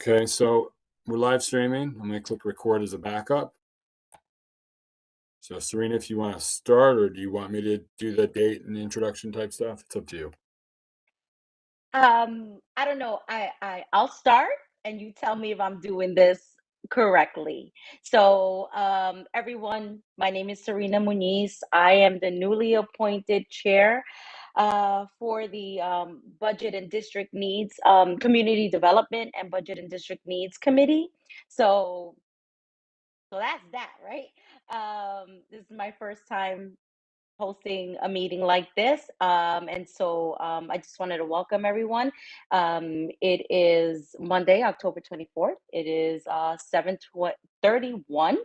Okay, so we're live streaming. I'm going to click record as a backup. So Serena, if you want to start, or do you want me to do the date and the introduction type stuff? It's up to you. I don't know. I'll start and you tell me if I'm doing this correctly. So, everyone, my name is Serena Muniz. I am the newly appointed chair for the Budget and District Needs, Community Development and Budget and District Needs Committee. So that's that, right? This is my first time hosting a meeting like this. And so I just wanted to welcome everyone. It is Monday, October 24th. It is 7:31.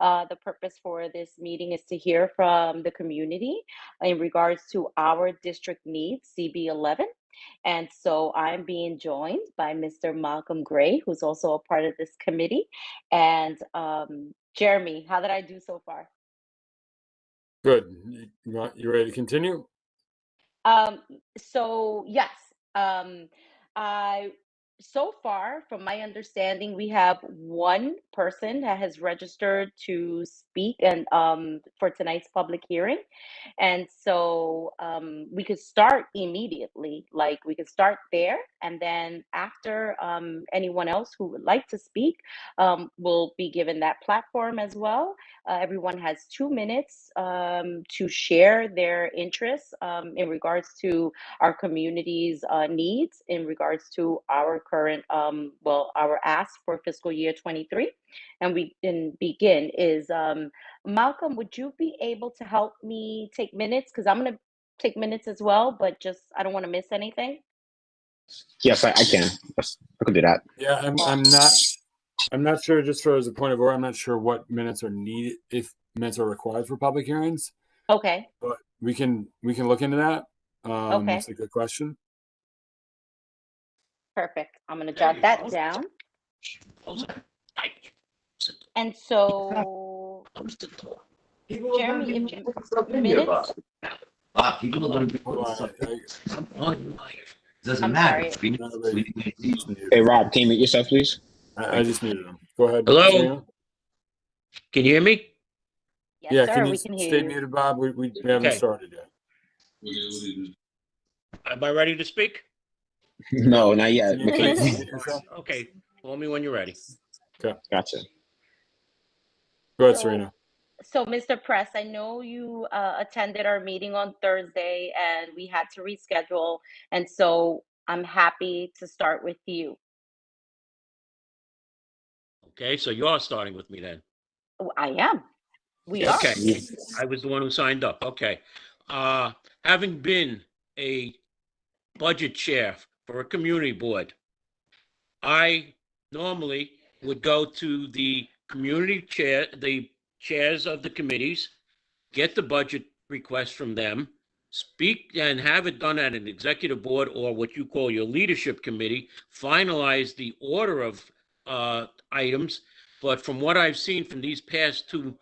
The purpose for this meeting is to hear from the community in regards to our district needs, CB 11. And so I'm being joined by Mr. Malcolm Gray, who's also a part of this committee. And Jeremy, how did I do so far? Good. You ready to continue? So yes, I so far, from my understanding, we have one person that has registered to speak and for tonight's public hearing. And so we could start immediately, like we could start there. And then after anyone else who would like to speak will be given that platform as well. Everyone has 2 minutes to share their interests in regards to our community's needs, in regards to our current, our ask for fiscal year 23. And we can begin is Malcolm, would you be able to help me take minutes? Because I'm going to take minutes as well, but just I don't want to miss anything. Yes, I can. Yes, I can do that. Yeah, I'm not sure. Just for as a point of order, I'm not sure what minutes are needed, if minutes are required for public hearings. Okay. But we can look into that. Okay. That's a good question. Perfect. I'm going to jot that down. And so, Jeremy, if you minutes. Doesn't I'm matter. sorry. Hey, Rob, can you mute yourself, please? I just muted them. Go ahead. Hello? Serena. Can you hear me? Yes, Yeah, sir, can you we can hear stay you. muted, Bob? We haven't Okay. started yet. Am I ready to speak? No, not yet. Can you McKinney. please mute yourself? Okay. Call me when you're ready. Gotcha. Go ahead, So- Serena. So, Mr. Press, I know you attended our meeting on Thursday and we had to reschedule. And so I'm happy to start with you. Okay, so you are starting with me then. Oh, I am. We are. Okay. I was the one who signed up. Okay. Having been a budget chair for a community board, I normally would go to the community chair, the chairs of the committees, get the budget request from them, speak and have it done at an executive board or what you call your leadership committee, finalize the order of items. But from what I've seen from these past two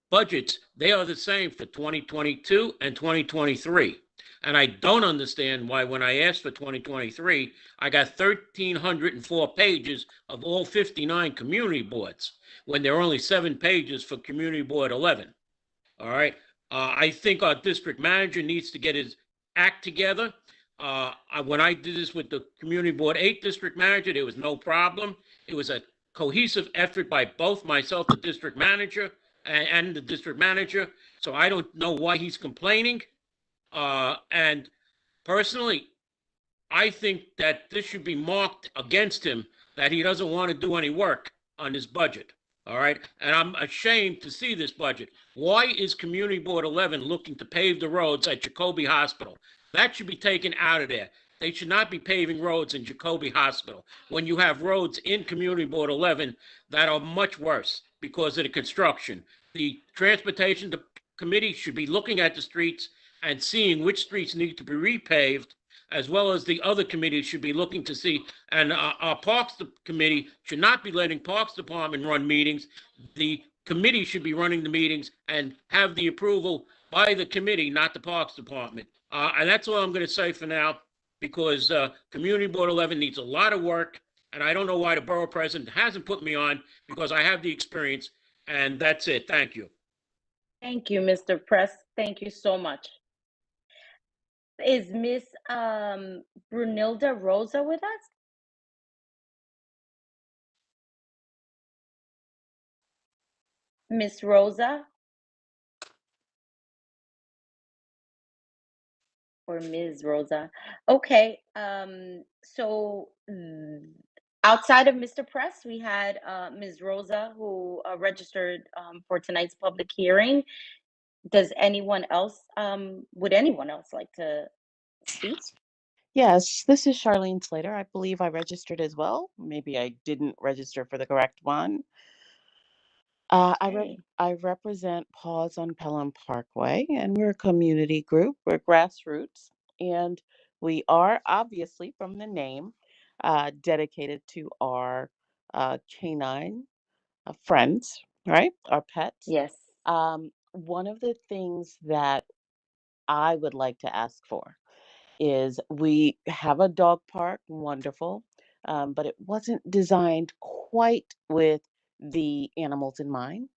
budgets, they are the same for 2022 and 2023. And I don't understand why when I asked for 2023, I got 1,304 pages of all 59 community boards, when there are only 7 pages for community board 11. All right. I think our district manager needs to get his act together. When I did this with the community board 8 district manager, there was no problem. It was a cohesive effort by both myself, the district manager, and the district manager. So I don't know why he's complaining. And personally, I think that this should be marked against him, that he doesn't want to do any work on his budget. All right. And I'm ashamed to see this budget. Why is Community Board 11 looking to pave the roads at Jacoby Hospital? That should be taken out of there. They should not be paving roads in Jacoby Hospital when you have roads in Community Board 11 that are much worse because of the construction. The Transportation Committee should be looking at the streets and seeing which streets need to be repaved, as well as the other committees should be looking to see. And our Parks Committee should not be letting Parks Department run meetings. The committee should be running the meetings and have the approval by the committee, not the Parks Department. And that's all I'm going to say for now, because Community Board 11 needs a lot of work. And I don't know why the borough president hasn't put me on, because I have the experience, and that's it. Thank you. Thank you, Mr. Press. Thank you so much. Is Miss Brunilda Rosa with us? Miss Rosa? Or Ms. Rosa? Okay, so outside of Mr. Press, we had Ms. Rosa who registered for tonight's public hearing. Does anyone else, would anyone else like to speak? Yes, this is Charlene Slater. I believe I registered as well. Maybe I didn't register for the correct one. Okay. I represent Paws on Pelham Parkway, and we're a community group. We're grassroots, and we are obviously, from the name, dedicated to our canine friends, right? Our pets. Yes. One of the things that I would like to ask for is we have a dog park, wonderful, but it wasn't designed quite with the animals in mind.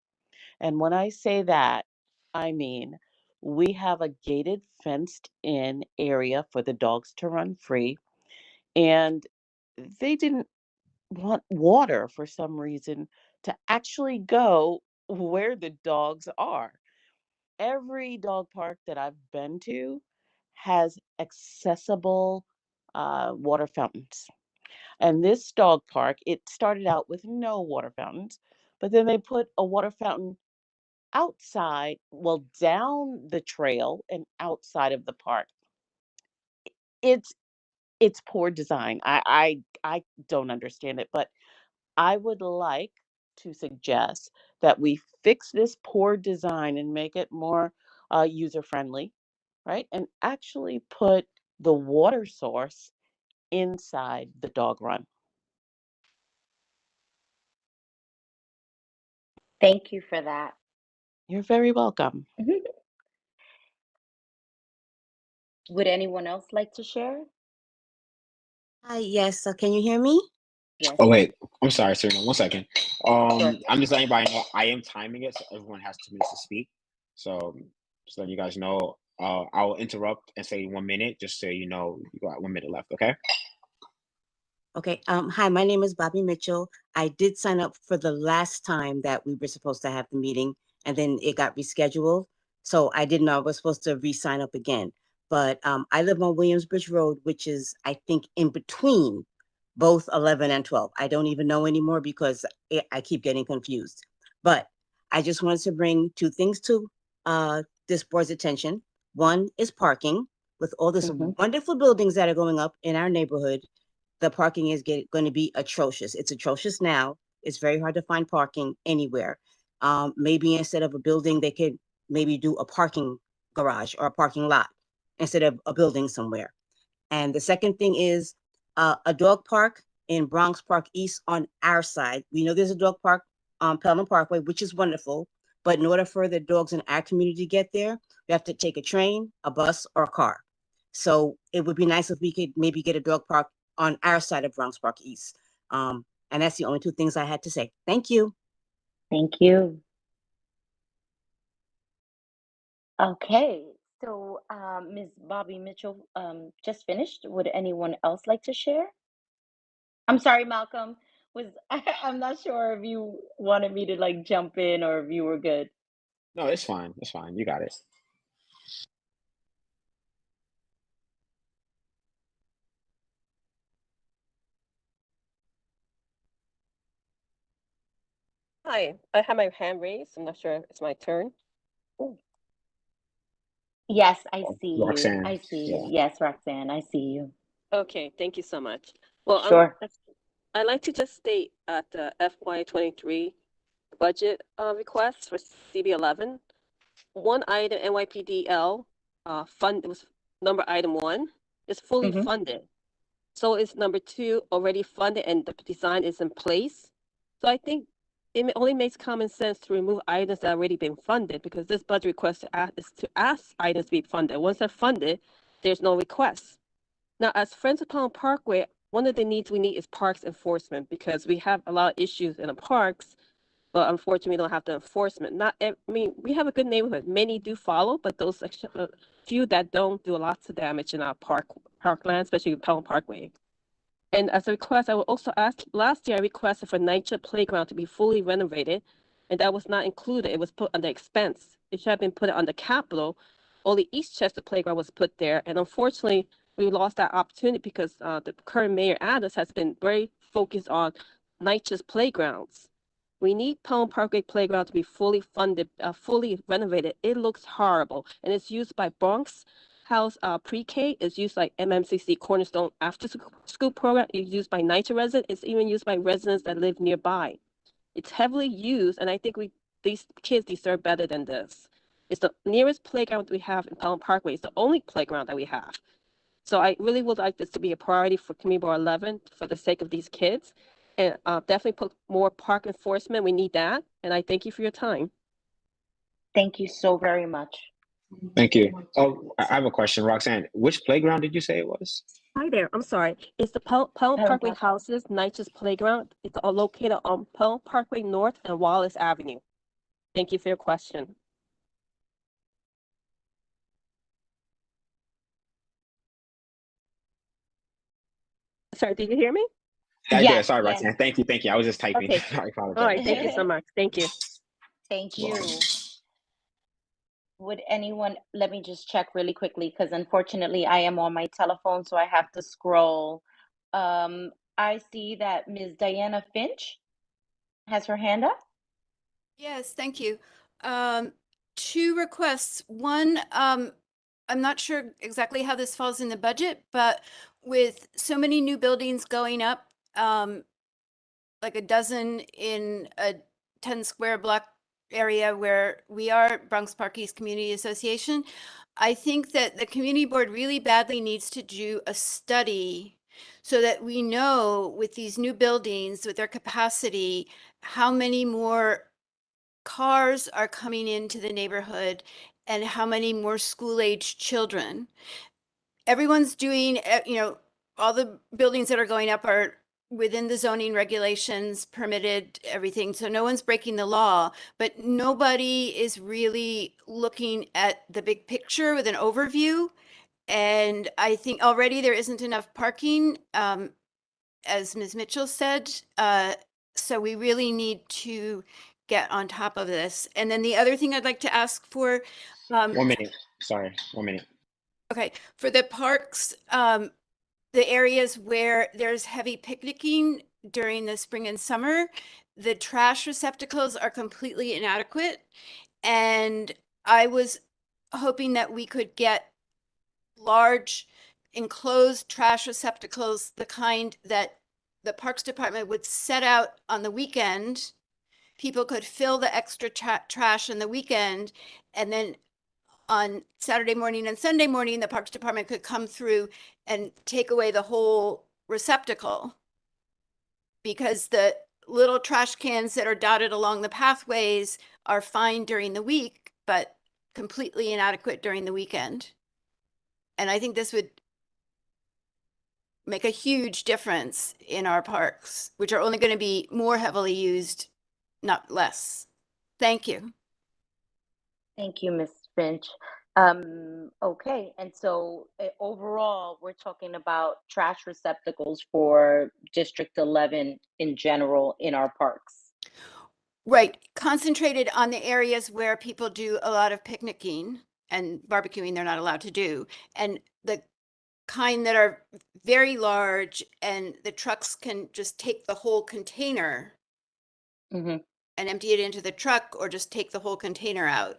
And when I say that, I mean we have a gated, fenced in area for the dogs to run free. And they didn't want water for some reason to actually go where the dogs are. Every dog park that I've been to has accessible water fountains. And this dog park, it started out with no water fountains, but then they put a water fountain outside, well, down the trail and outside of the park. It's it's poor design. I don't understand it, but I would like to suggest that we fix this poor design and make it more user friendly, right? And actually put the water source inside the dog run. Thank you for that. You're very welcome. Would anyone else like to share? Hi, yes. Can you hear me? Yes. Oh wait, I'm sorry, Serena. 1 second. Sure. I'm just letting everybody know I am timing it, so everyone has 2 minutes to speak. So just letting you guys know, I'll interrupt and say 1 minute, just so you know you got 1 minute left. Okay. Okay. Hi, my name is Bobby Mitchell. I did sign up for the last time that we were supposed to have the meeting, and then it got rescheduled. So I didn't know I was supposed to re-sign up again. But I live on Williamsbridge Road, which is, I think, in between both 11 and 12. I don't even know anymore because I keep getting confused. But I just wanted to bring two things to this board's attention. One is parking. With all this wonderful buildings that are going up in our neighborhood, the parking is going to be atrocious. It's atrocious now. It's very hard to find parking anywhere. Maybe instead of a building, they could maybe do a parking garage or a parking lot instead of a building somewhere. And the second thing is a dog park in Bronx Park East on our side. We know there's a dog park on Pelham Parkway, which is wonderful. But in order for the dogs in our community to get there, we have to take a train, a bus, or a car. So it would be nice if we could maybe get a dog park on our side of Bronx Park East. And that's the only two things I had to say. Thank you. Thank you. Okay, so Ms. Bobby Mitchell just finished. Would anyone else like to share? I'm sorry, Malcolm. Was I'm not sure if you wanted me to like jump in or if you were good. No, it's fine. It's fine. You got it. Hi, I have my hand raised. I'm not sure if it's my turn. Ooh. Yes, I see you. Roxanne. I see you. Yeah. Yes, Roxanne, I see you. Okay, thank you so much. Well, Sure. I'd like to just state at the FY23 budget request for CB11, one item NYPDL fund was number item 1 is fully funded. So is number 2 already funded and the design is in place. So I think it only makes common sense to remove items that have already been funded, because this budget request is to ask items to be funded. Once they're funded, there's no request. Now, as Friends of Palm Parkway, one of the needs we need is parks enforcement, because we have a lot of issues in the parks, but unfortunately we don't have the enforcement. I mean, we have a good neighborhood. Many do follow, but those few that don't do lots of damage in our parkland, especially Pelham Parkway. And as a request, I will also ask, last year I requested for NYCHA playground to be fully renovated, and that was not included. It was put under expense. It should have been put on the capital. Only Eastchester playground was put there, and unfortunately, we lost that opportunity because the current mayor, Adams, has been very focused on NYCHA's playgrounds. We need Pelham Parkway playground to be fully funded, fully renovated. It looks horrible, and it's used by Bronx House pre-K. Is used by MMCC Cornerstone after school program. It's used by NYCHA residents. It's even used by residents that live nearby. It's heavily used, and I think these kids deserve better than this. It's the nearest playground we have in Pelham Parkway. It's the only playground that we have. So I really would like this to be a priority for Community Board 11 for the sake of these kids. And definitely put more park enforcement. We need that. And I thank you for your time. Thank you so very much. Thank you. Oh, I have a question, Roxanne. Which playground did you say it was? Hi there. I'm sorry. It's the Pelham Parkway Park. Houses, NYCHA's playground. It's located on Pelham Parkway North and Wallace Avenue. Thank you for your question. Sorry, did you hear me? Yeah, I Yes, did. Sorry, yes. Roxanne. Thank you. Thank you. I was just typing. Okay. I apologize. All right. Thank you so much. Thank you. Thank you. Would anyone, let me just check really quickly, because unfortunately I am on my telephone, so I have to scroll. I see that Ms. Diana Finch has her hand up. Yes, thank you. Two requests. One, I'm not sure exactly how this falls in the budget, but with so many new buildings going up, like a dozen in a 10 square block area where we are, Bronx Park East Community Association, I think that the community board really badly needs to do a study so that we know with these new buildings, with their capacity, how many more cars are coming into the neighborhood and how many more school-age children. Everyone's doing, all the buildings that are going up are within the zoning regulations, permitted, everything. So no one's breaking the law, but nobody is really looking at the big picture with an overview. And I think already there isn't enough parking, as Ms. Mitchell said. So we really need to get on top of this. And then the other thing I'd like to ask for. 1 minute. Sorry, 1 minute. Okay, for the parks, the areas where there's heavy picnicking during the spring and summer, the trash receptacles are completely inadequate. And I was hoping that we could get large enclosed trash receptacles, the kind that the Parks Department would set out on the weekend. People could fill the extra trash in the weekend, and then on Saturday morning and Sunday morning, the Parks Department could come through and take away the whole receptacle, because the little trash cans that are dotted along the pathways are fine during the week, but completely inadequate during the weekend. And I think this would make a huge difference in our parks, which are only going to be more heavily used, not less. Thank you. Thank you, Ms. Finch. Okay, and so overall, we're talking about trash receptacles for District 11 in general in our parks. Right, concentrated on the areas where people do a lot of picnicking and barbecuing they're not allowed to do, and the kind that are very large and the trucks can just take the whole container Mm-hmm. and empty it into the truck, or just take the whole container out.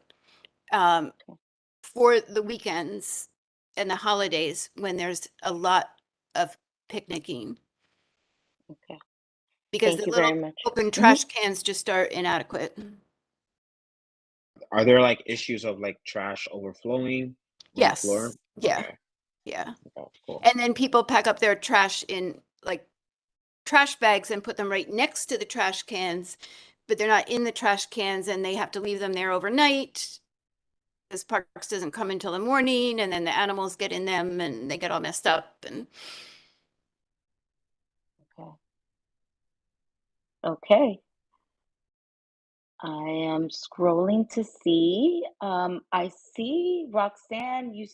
For the weekends and the holidays when there's a lot of picnicking. Okay. Because Thank the you little very much. open trash cans just are inadequate. Are there like issues of like trash overflowing on the floor? Yes. Yeah. Okay. Yeah. Okay, cool. And then people pack up their trash in like trash bags and put them right next to the trash cans, but they're not in the trash cans and they have to leave them there overnight. This parks doesn't come until the morning, and then the animals get in them and they get all messed up. And Okay. I am scrolling to see. I see Roxanne, you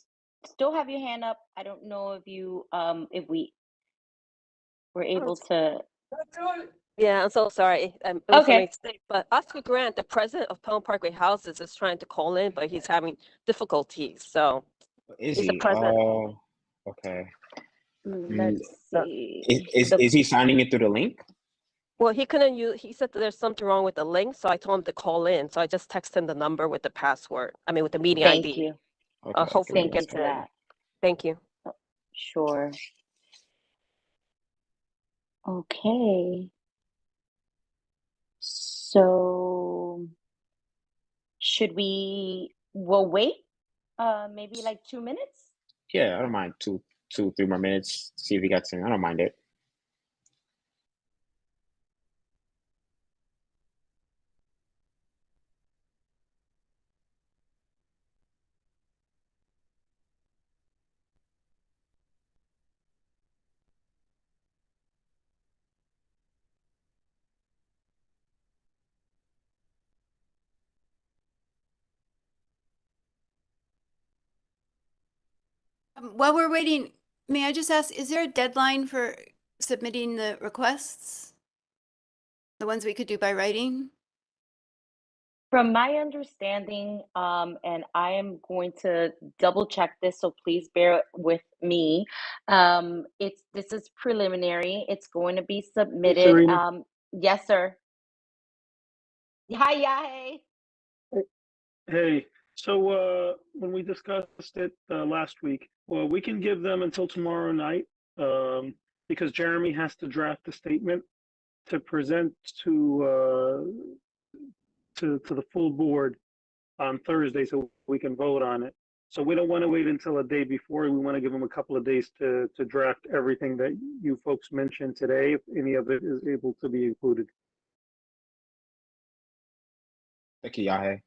still have your hand up. I don't know if we were able to. Yeah, I'm so sorry. It was a Okay, mistake. But Oscar Grant, the president of Palm Parkway Houses, is trying to call in, but he's having difficulties. So Is he's the he? president. Okay. let's So, see. Is he signing it through the link? well, he couldn't use. He said that there's something wrong with the link, so I told him to call in. So I just texted him the number with the password. I mean, with the meeting Thank ID. you. Okay. Hopefully Give he me a Thank you gets for second. in. that. Thank you. Sure. Okay. So we'll wait maybe like 2 minutes? Yeah, I don't mind 3 more minutes. See if he gets in. I don't mind it. While we're waiting, may I just ask, is there a deadline for submitting the requests? The ones we could do by writing? From my understanding, and I am going to double check this, so please bear with me. This is preliminary. It's going to be Hey, submitted. Serena. Yes, sir. Hi, Yahe. Hey, so when we discussed it last week, well, we can give them until tomorrow night um, because Jeremy has to draft a statement to present to the full board on Thursday so we can vote on it. So we don't want to wait until a day before. We want to give them a couple of days to draft everything that you folks mentioned today, if any of it is able to be included. Thank you, Yahe.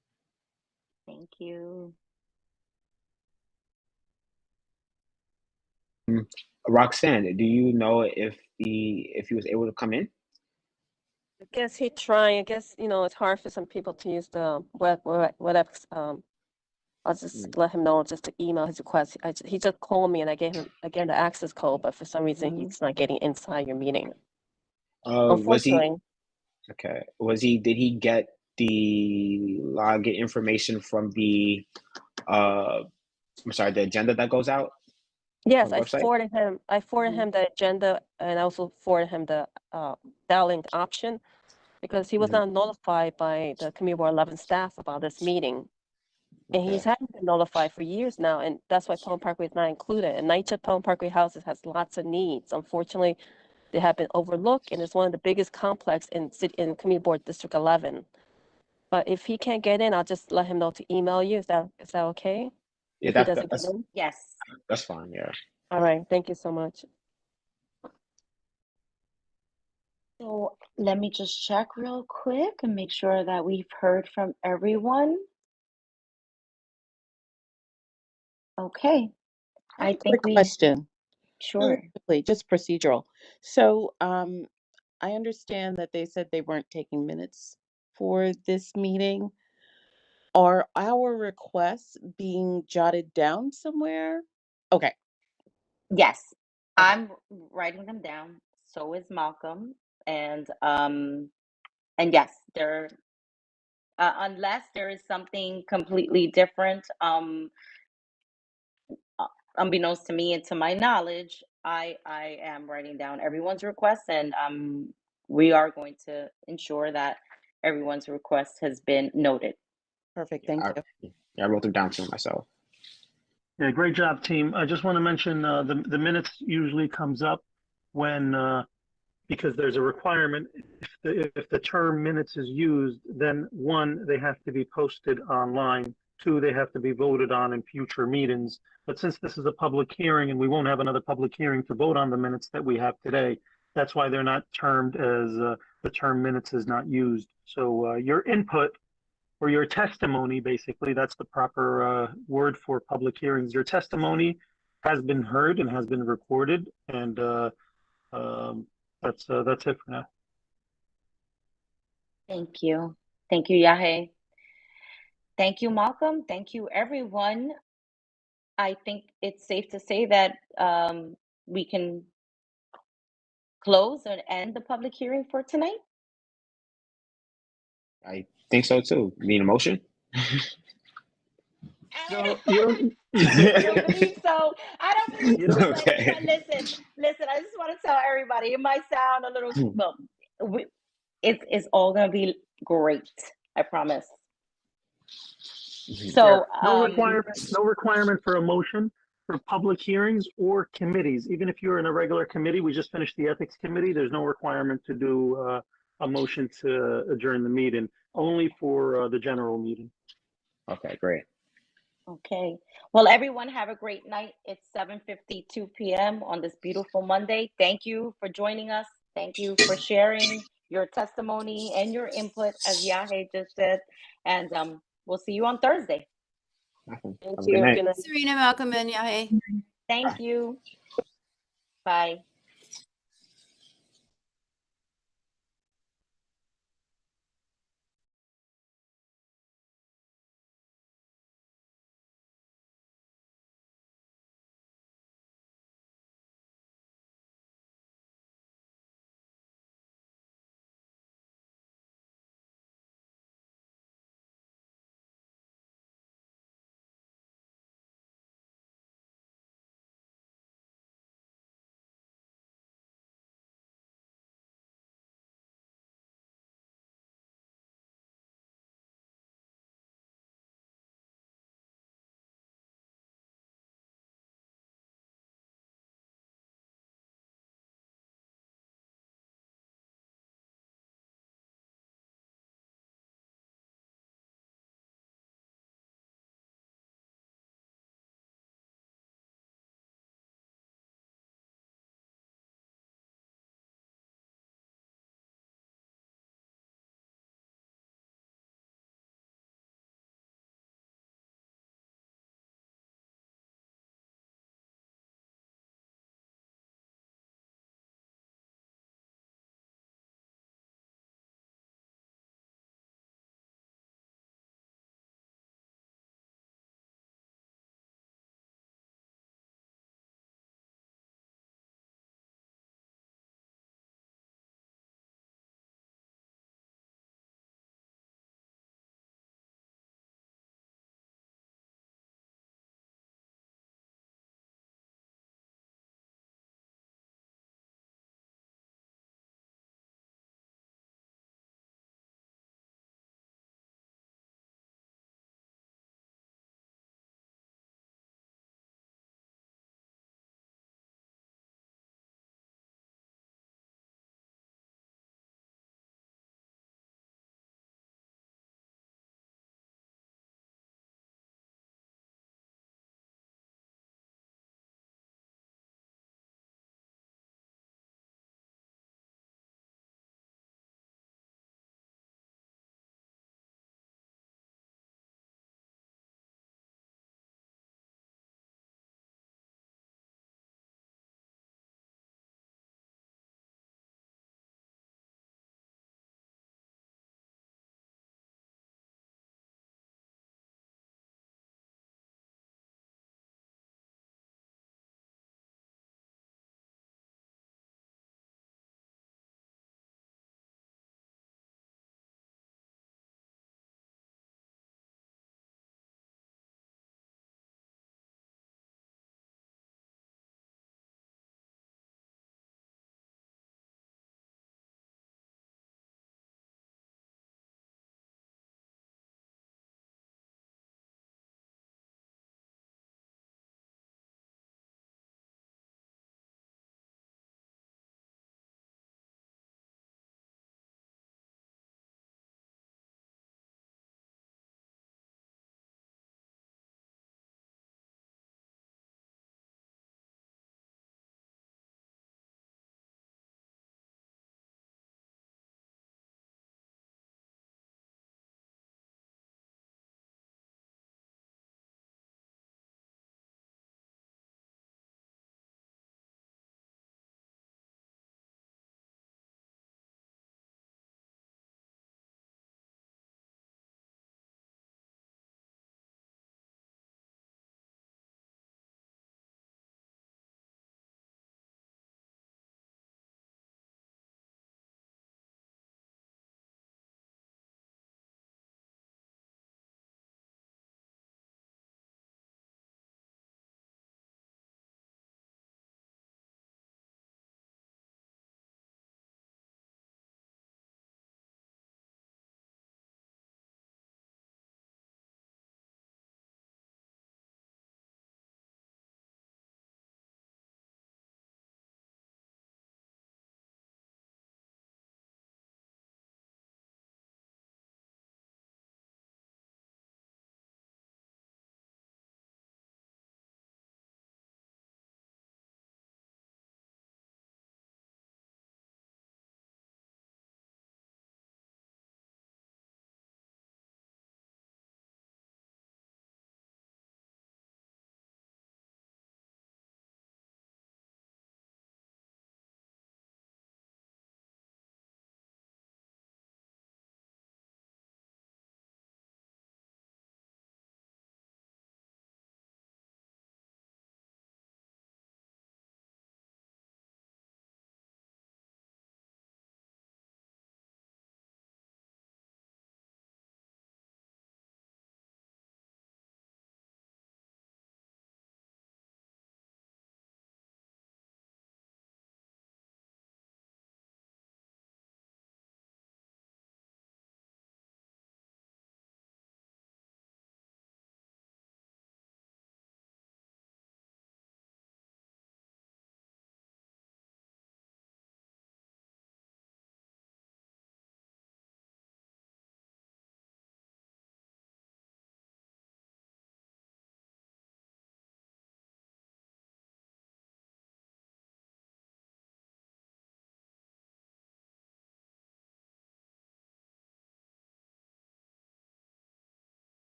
Thank you. Roxanne, do you know if he was able to come in? I guess he trying. I guess it's hard for some people to use the web. I'll just let him know just to email his request. He just called me and I gave him again the access code, but for some reason he's not getting inside your meeting. Was he Unfortunately, okay? Did he get the login information from the I'm sorry, the agenda that goes out yes, on the I website? forwarded him. I forwarded him the agenda and I also forwarded him the dial-in option because he was Mhm. not notified by the Community Board 11 staff about this meeting. And he's Okay. hadn't been notified for years now, and that's why Pelham Parkway is not included. And NYCHA Pelham Parkway Houses has lots of needs. Unfortunately, they have been overlooked, and it's one of the biggest complex in Community Board District 11. But if he can't get in, I'll just let him know to email you. Is that okay? Yeah, If he doesn't get in? Yes. that's fine. Yeah. All right. Thank you so much. So let me just check real quick and make sure that we've heard from everyone. Okay. I have I a think quick question, really sure. quickly, just procedural. So I understand that they said they weren't taking minutes for this meeting. Are our requests being jotted down somewhere? Okay, Yes, okay, I'm writing them down. So is Malcolm. And yes, there unless there is something completely different, unbeknownst to me and to my knowledge, I am writing down everyone's request, and we are going to ensure that everyone's request has been noted. perfect. Yeah, Thank I, you. yeah, I wrote them down too myself. Yeah, great job, team. I just want to mention the minutes usually comes up when because there's a requirement if the term minutes is used, then one, they have to be posted online. Two, they have to be voted on in future meetings. But since this is a public hearing and we won't have another public hearing to vote on the minutes that we have today, that's why they're not termed as the term minutes is not used. So your input or your testimony, basically, that's the proper word for public hearings. Your testimony has been heard and has been recorded, and um, that's it for now. Thank you. Thank you, Yahe. Thank you, Malcolm. Thank you, everyone. I think it's safe to say that we can close and end the public hearing for tonight. I think so too. Need a motion? No, you don't. I don't believe so. I don't believe You so. don't. Okay. But listen. I just want to tell everybody. It might sound a little, well, it's all gonna be great. I promise. So No requirement for a motion for public hearings or committees. Even if you're in a regular committee, we just finished the ethics committee. There's no requirement to do a motion to adjourn the meeting. Only for the general meeting. Okay, great. okay. Well, everyone have a great night. It's 7:52 p.m. on this beautiful Monday. Thank you for joining us. Thank you for sharing your testimony and your input, as Yahe just said. And we'll see you on Thursday. Awesome. Thank Have a good you. night. Good night. Serena, Malcolm, and Yahe. Thank you. Bye.